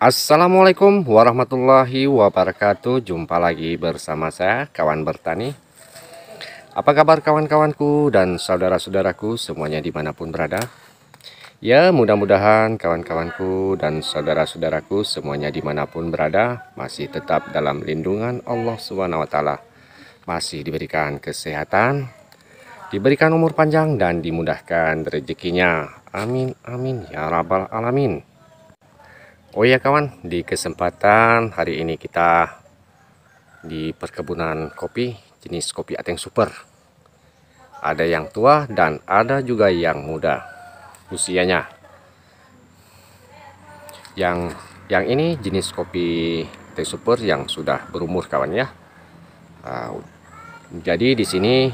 Assalamualaikum warahmatullahi wabarakatuh. Jumpa lagi bersama saya, kawan bertani. Apa kabar kawan-kawanku dan saudara-saudaraku semuanya dimanapun berada? Ya, mudah-mudahan kawan-kawanku dan saudara-saudaraku semuanya dimanapun berada masih tetap dalam lindungan Allah SWT. Masih diberikan kesehatan, diberikan umur panjang dan dimudahkan rezekinya. Amin amin ya rabbal alamin. Oh ya kawan, di kesempatan hari ini kita di perkebunan kopi jenis kopi Ateng Super. Ada yang tua dan ada juga yang muda usianya. Yang ini jenis kopi Ateng Super yang sudah berumur kawan ya. Jadi di sini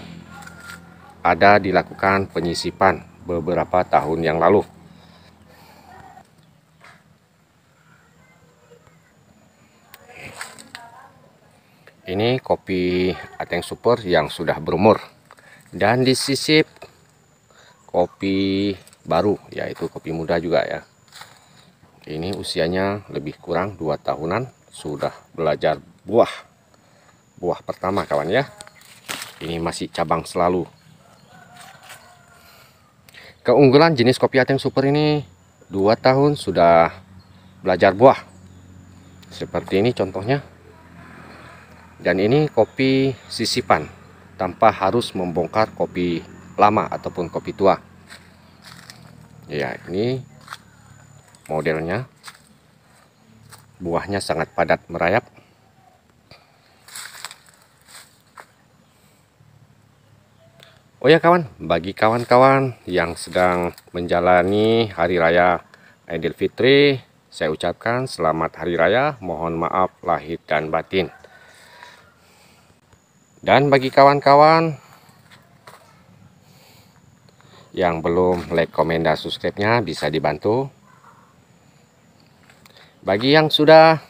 ada dilakukan penyisipan beberapa tahun yang lalu. Ini kopi Ateng Super yang sudah berumur dan disisip kopi baru, yaitu kopi muda juga ya. Ini usianya lebih kurang 2 tahunan, sudah belajar buah pertama kawan ya. Ini masih cabang selalu. Keunggulan jenis kopi Ateng Super ini 2 tahun sudah belajar buah. Seperti ini contohnya. Dan ini kopi sisipan tanpa harus membongkar kopi lama ataupun kopi tua. Ya, ini modelnya. Buahnya sangat padat merayap. Oh ya kawan, bagi kawan-kawan yang sedang menjalani hari raya Idul Fitri, saya ucapkan selamat hari raya, mohon maaf lahir dan batin. Dan bagi kawan-kawan yang belum like, komen, dan subscribe-nya bisa dibantu. Bagi yang sudah,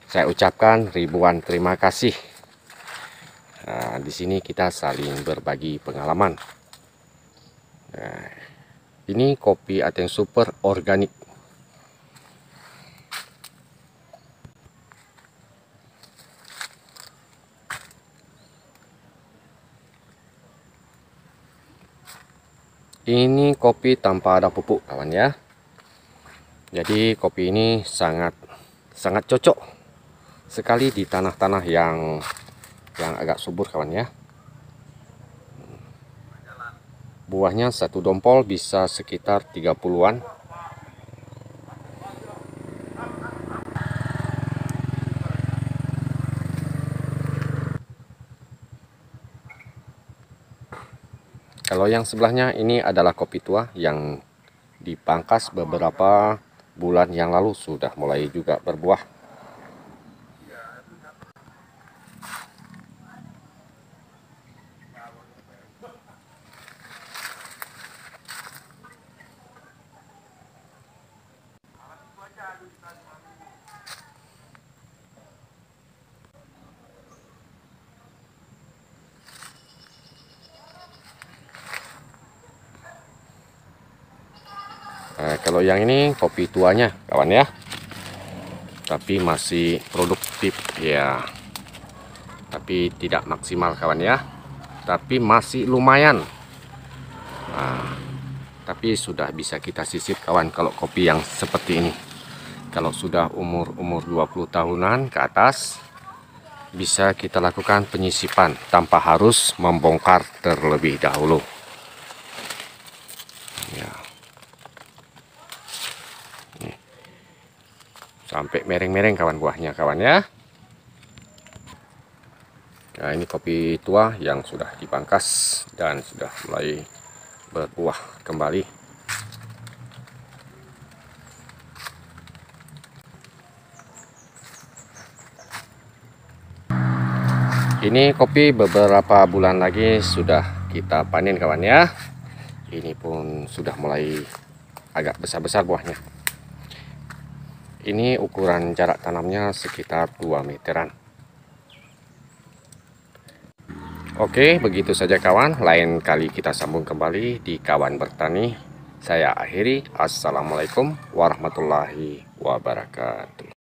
saya ucapkan ribuan terima kasih. Nah, di sini kita saling berbagi pengalaman. Nah, ini kopi Ateng Super organik. Ini kopi tanpa ada pupuk kawan ya. Jadi kopi ini sangat cocok sekali di tanah-tanah yang agak subur kawan ya. Buahnya satu dompol bisa sekitar 30-an. Kalau yang sebelahnya ini adalah kopi tua yang dipangkas beberapa bulan yang lalu, sudah mulai juga berbuah. Nah, kalau yang ini kopi tuanya kawan ya, tapi masih produktif ya, tapi tidak maksimal kawan ya, tapi masih lumayan. Nah, tapi sudah bisa kita sisip kawan kalau kopi yang seperti ini. Kalau sudah umur 20 tahunan ke atas, bisa kita lakukan penyisipan tanpa harus membongkar terlebih dahulu ya. Sampai mereng-mereng kawan buahnya kawan ya. Nah, ini kopi tua yang sudah dipangkas dan sudah mulai berbuah kembali. Ini kopi beberapa bulan lagi sudah kita panen kawan ya. Ini pun sudah mulai agak besar-besar buahnya. Ini ukuran jarak tanamnya sekitar 2 meteran. Oke, begitu saja kawan. Lain kali kita sambung kembali di Kawan Bertani. Saya akhiri. Assalamualaikum warahmatullahi wabarakatuh.